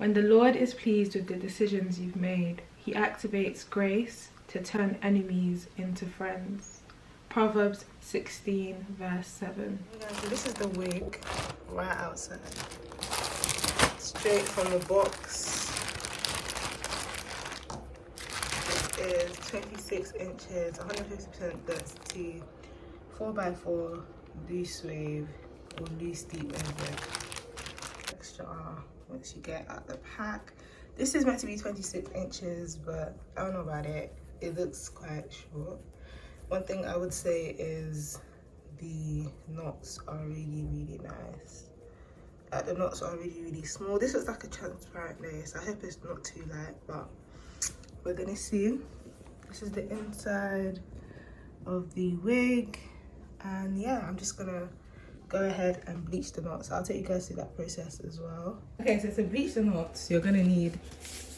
When the Lord is pleased with the decisions you've made, he activates grace to turn enemies into friends. Proverbs 16 verse 7. Okay, so this is the wig right outside. Straight from the box. This is 26 inches, 150% density, 4x4 loose wave or loose deep ended. Extra once you get out the pack. This is meant to be 26 inches, but I don't know about it. It looks quite short. One thing I would say is the knots are really nice. Like the knots are really small. This looks like a transparent lace. I hope it's not too light, but we're gonna see. This is the inside of the wig, and yeah, I'm just gonna go ahead and bleach the knots. I'll take you guys through that process as well. Okay, so to bleach the knots, you're gonna need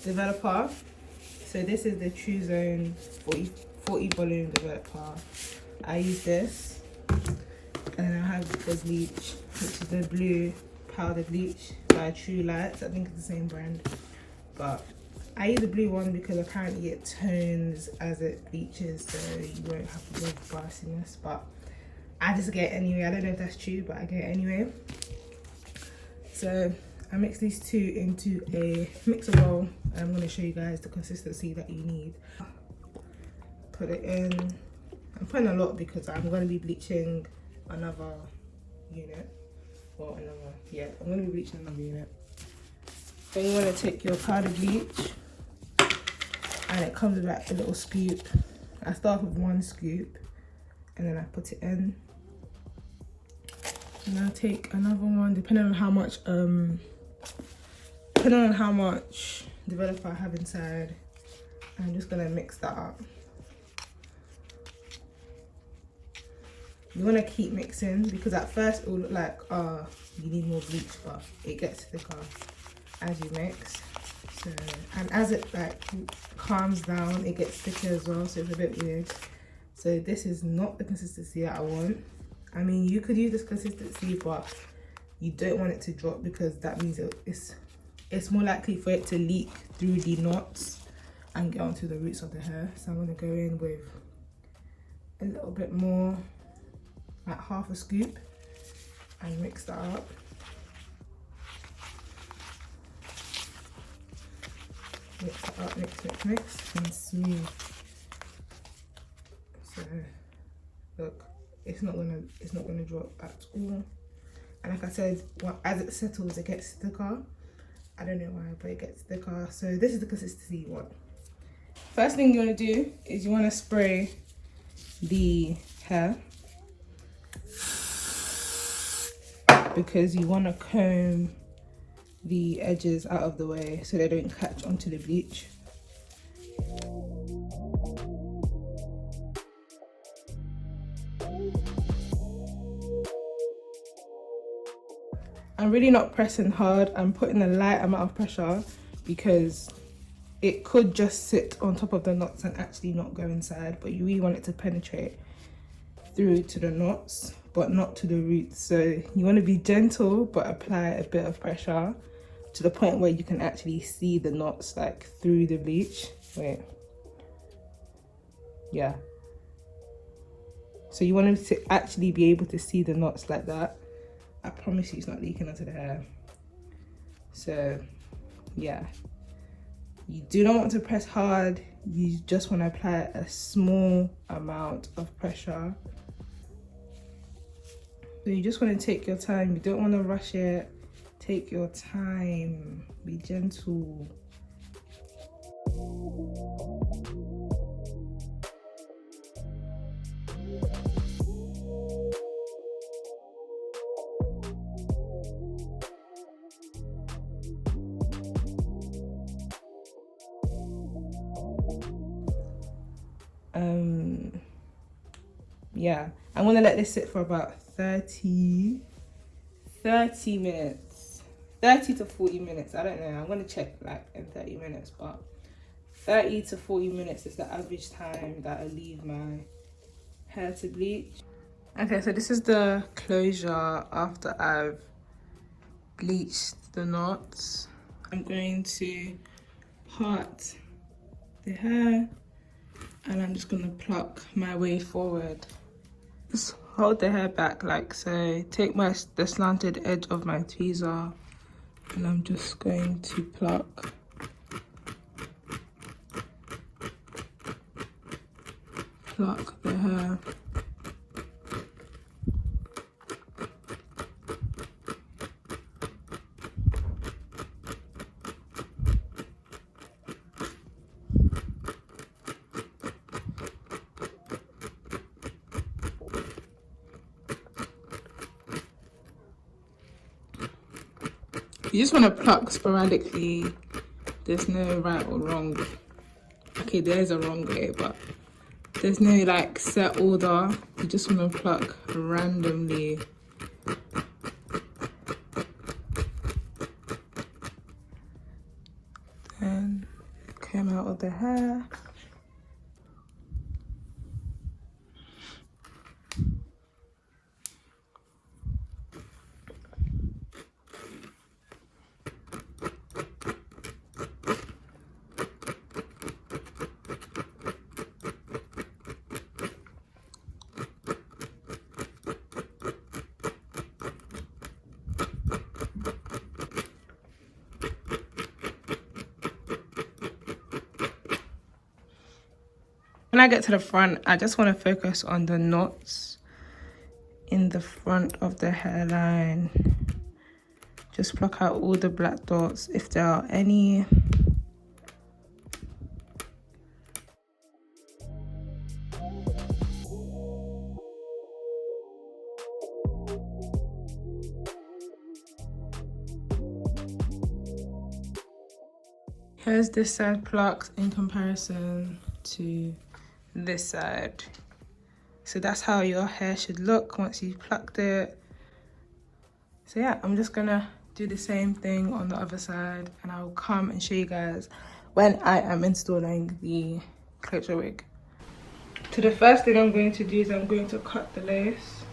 developer. So this is the True Zone 40 volume developer. I use this, and then I have the bleach, which is the blue powder bleach by True Lights. I think it's the same brand, but I use the blue one because apparently it tones as it bleaches, so you won't have to go with brassiness. But I just get it anyway. I don't know if that's true, but I get it anyway. So I mix these two into a mixer bowl, and I'm going to show you guys the consistency that you need. Put it in. I'm putting a lot because I'm going to be bleaching another unit. Well, I'm going to be bleaching another unit. Then you want to take your powder bleach, and it comes with like a little scoop. I start with one scoop, and then I put it in. And I'll take another one, depending on how much developer I have inside. I'm just gonna mix that up. You wanna keep mixing because at first it will look like you need more bleach, but it gets thicker as you mix. So, and as it like calms down, it gets thicker as well, so it's a bit weird. So this is not the consistency that I want. I mean, you could use this consistency, but you don't want it to drop because that means it's more likely for it to leak through the knots and get onto the roots of the hair. So I'm gonna go in with a little bit more, like half a scoop, and mix that up. Mix it up, mix, and smooth. So look, it's not gonna drop at all. And like I said, as it settles, it gets thicker. I don't know why, but it gets thicker. So this is the consistency you want. First thing you want to do is you want to spray the hair, because you want to comb the edges out of the way so they don't catch onto the bleach. I'm really not pressing hard. I'm putting a light amount of pressure because it could just sit on top of the knots and actually not go inside, but you really want it to penetrate through to the knots but not to the roots. So you want to be gentle but apply a bit of pressure to the point where you can actually see the knots like through the bleach. Wait, yeah, so you want to actually be able to see the knots like that. I promise you it's not leaking onto the hair. So yeah, you do not want to press hard. You just want to apply a small amount of pressure. So you just want to take your time. You don't want to rush it. Take your time. Be gentle. Yeah, I'm gonna let this sit for about 30 minutes, 30 to 40 minutes. I don't know, I'm gonna check like in 30 minutes, but 30 to 40 minutes is the average time that I leave my hair to bleach. Okay, so this is the closure after I've bleached the knots. I'm going to part the hair and I'm just going to pluck my way forward. Just hold the hair back like so. Take the slanted edge of my tweezer and I'm just going to pluck. Pluck the hair. You just want to pluck sporadically. There's no right or wrong. Okay, there is a wrong way, but there's no like set order. You just want to pluck randomly. Then comb out of the hair. When I get to the front, I just want to focus on the knots in the front of the hairline. Just pluck out all the black dots if there are any. Here's this side plucked in comparison to this side. So that's how your hair should look once you've plucked it. So yeah, I'm just gonna do the same thing on the other side and I'll come and show you guys when I am installing the closure wig. So the first thing I'm going to do is I'm going to cut the lace.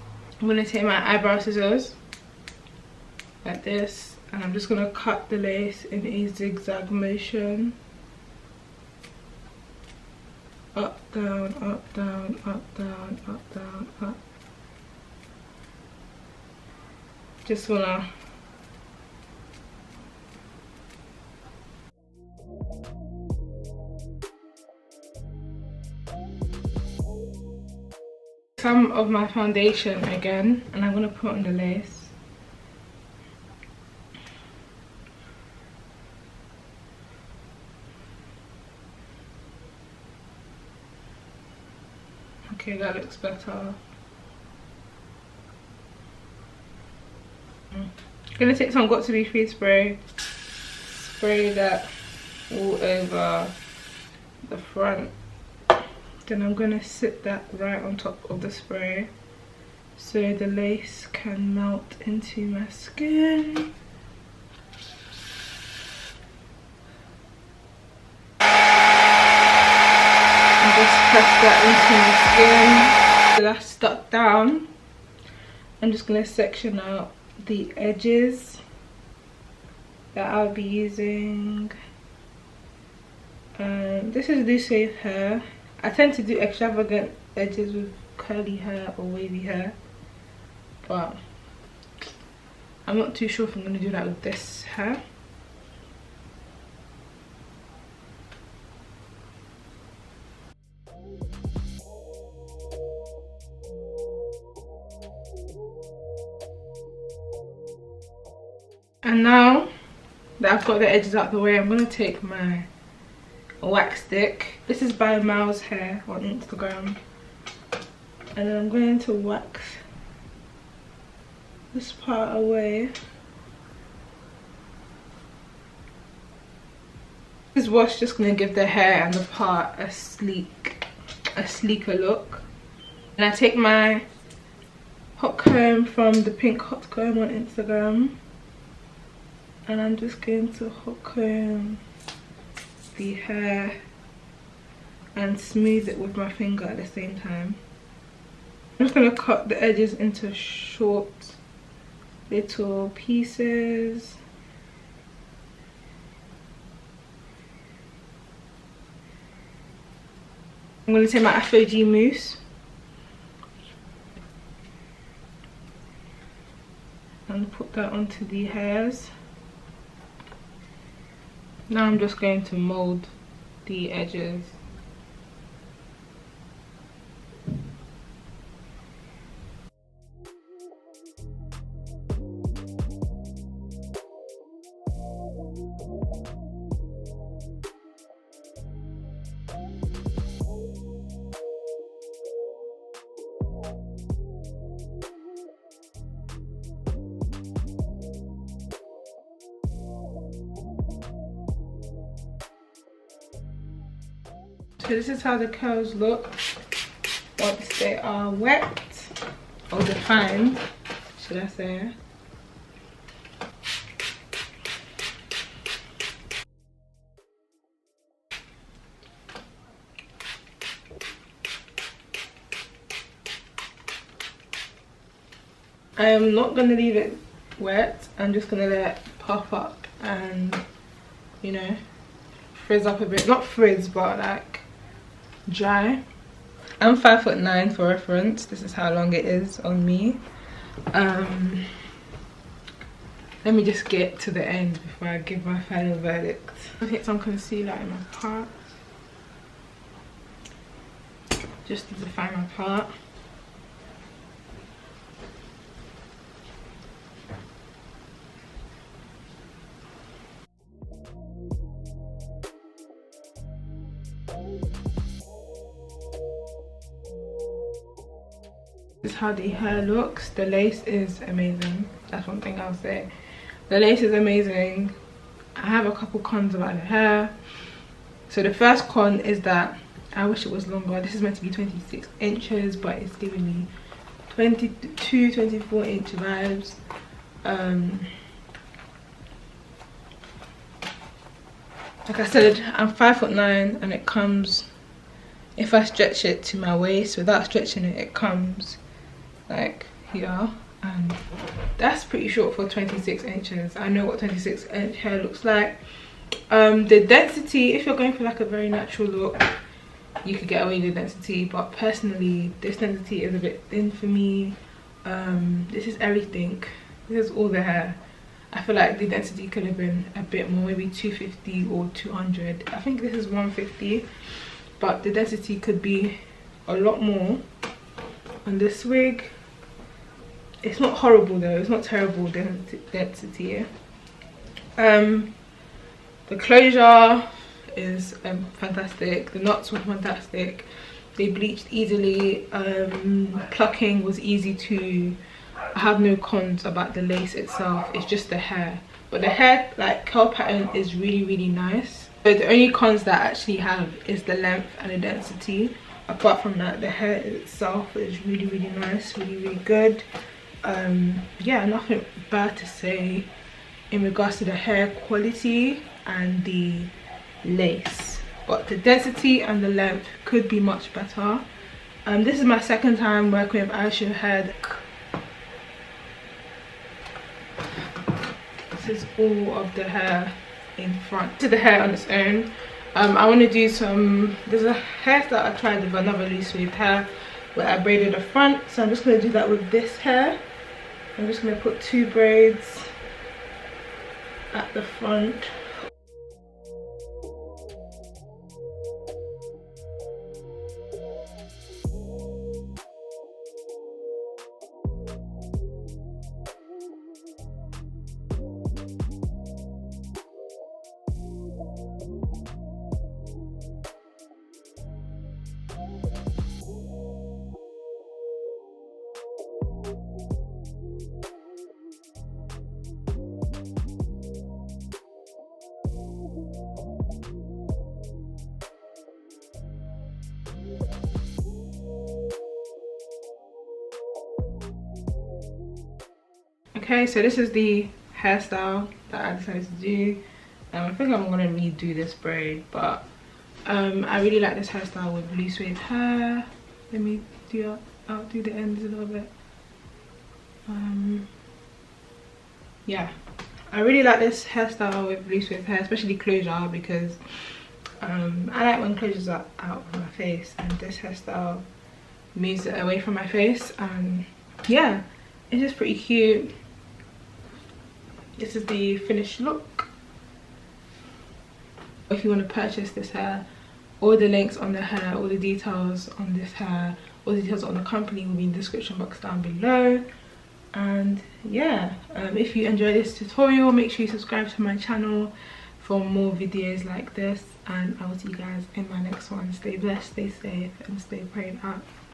I'm going to take my eyebrow scissors like this and I'm just going to cut the lace in a zigzag motion. Up, down, up, down, up, down, up, down, up. Just wanna some of my foundation again and I'm gonna put on the lace. Okay, that looks better. I'm gonna take some Got To Be Free spray, spray that all over the front. Then I'm gonna sit that right on top of the spray so the lace can melt into my skin. Press that into my skin so that's stuck down. I'm just going to section out the edges that I'll be using. This is loose wave hair. I tend to do extravagant edges with curly hair or wavy hair, but I'm not too sure if I'm going to do that with this hair. And now that I've got the edges out the way, I'm going to take my wax stick. This is by Miles Hair on Instagram. And then I'm going to wax this part away. This wash just going to give the hair and the part a sleeker look. And I take my hot comb from the Pink Hot Comb on Instagram. And I'm just going to hot comb the hair and smooth it with my finger at the same time. I'm just going to cut the edges into short little pieces. I'm going to take my Ishowbeauty mousse and put that onto the hairs. Now I'm just going to mold the edges. So this is how the curls look once they are wet, or defined, should I say. I am not going to leave it wet. I'm just going to let it puff up and, you know, frizz up a bit. Not frizz, but like dry. I'm 5'9" for reference. This is how long it is on me. Let me just get to the end before I give my final verdict. I'll hit some concealer in my part just to define my part. This is how the hair looks. The lace is amazing. That's one thing I'll say. The lace is amazing. I have a couple cons about the hair. So the first con is that I wish it was longer. This is meant to be 26 inches, but it's giving me 22, 24 inch vibes. Like I said, I'm 5'9" and it comes, if I stretch it to my waist without stretching it, it comes like here, and that's pretty short for 26 inches. I know what 26 inch hair looks like. The density, if you're going for like a very natural look, you could get away with density, but personally this density is a bit thin for me. This is everything. This is all the hair. I feel like the density could have been a bit more, maybe 250 or 200. I think this is 150, but the density could be a lot more on this wig. It's not horrible though, it's not terrible density. The closure is fantastic. The knots were fantastic. They bleached easily. Plucking was easy too. I have no cons about the lace itself. It's just the hair. But the hair, like, curl pattern is really, really nice. But the only cons that I actually have is the length and the density. Apart from that, the hair itself is really, really nice, really, really good. Yeah, nothing bad to say in regards to the hair quality and the lace, but the density and the length could be much better. This is my second time working with Aisha hair. This is all of the hair in front. To the hair on its own. I want to do some, there's a hairstyle I tried with another loose wave hair where I braided the front, so I'm just going to do that with this hair. I'm just going to put 2 braids at the front. Okay, so this is the hairstyle that I decided to do. I think I'm gonna redo this braid, but I really like this hairstyle with loose wave hair. Let me outdo the ends a little bit. Yeah, I really like this hairstyle with loose wave hair, especially closure, because I like when clothes are out of my face, and this hairstyle moves it away from my face, and yeah, it's just pretty cute. This is the finished look. If you want to purchase this hair, all the links on the hair, all the details on this hair, all the details on the company will be in the description box down below. And yeah, if you enjoyed this tutorial, make sure you subscribe to my channel for more videos like this, and I will see you guys in my next one. Stay blessed, stay safe, and stay prayed up.